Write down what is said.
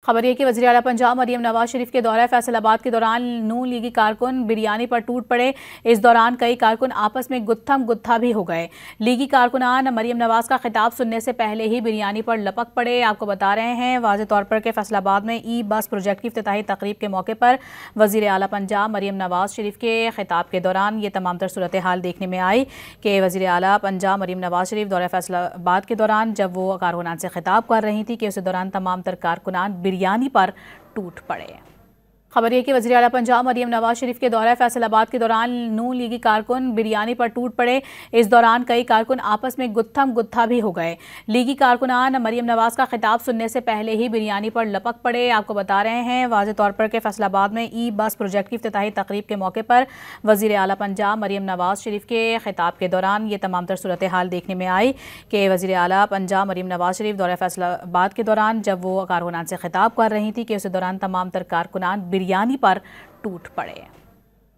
खबर यह कि वज़ीर आला पंजाब मरियम नवाज शरीफ के दौरा फैसलाबाद के दौरान नून लीगी कारकुन बिरयानी पर टूट पड़े। इस दौरान कई कारकुन आपस में गुत्थम गुत्था भी हो गए। लीगी कारकुनान मरियम नवाज का खिताब सुनने से पहले ही बिरयानी पर लपक पड़े। आपको बता रहे हैं वाज़े तौर पर कि फैसलाबाद में ई बस प्रोजेक्ट की इफ्तिताही तकरीब के मौके पर वज़ीर आला पंजाब मरियम नवाज शरीफ के खिताब के दौरान ये तमाम तर सूरत हाल देखने में आई कि वज़ीर आला पंजाब मरियम नवाज शरीफ दौरा फैसलाबाद के दौरान जब वो कारकुनान से खिताब कर रही थी कि उस दौरान तमाम तर कारकुनान बिरयानी पर टूट पड़े। खबर यह कि वज़ीर आला पंजाब मरियम नवाज शरीफ के दौरा फैसलाबाद के दौरान नून लीगी कारकुन बिरयानी पर टूट पड़े। इस दौरान कई कारकुन आपस में गुत्थम गुत्था भी हो गए। लीगी कारकुनान मरियम नवाज का खिताब सुनने से पहले ही बिरयानी पर लपक पड़े। आपको बता रहे हैं वाज़े तौर पर कि फैसलाबाद में ई बस प्रोजेक्ट की इफ्तिताही तकरीब के मौके पर वज़ीर आला पंजाब मरियम नवाज शरीफ के खिताब के दौरान ये तमाम तर सूरत हाल देखने में आई कि वज़ीर आला पंजाब मरियम नवाज शरीफ दौरा फैसलाबाद के दौरान जब वो कारकुनान से खिताब कर रही थी कि उस दौरान तमाम तर कारकुनान बिरयानी पर टूट पड़े।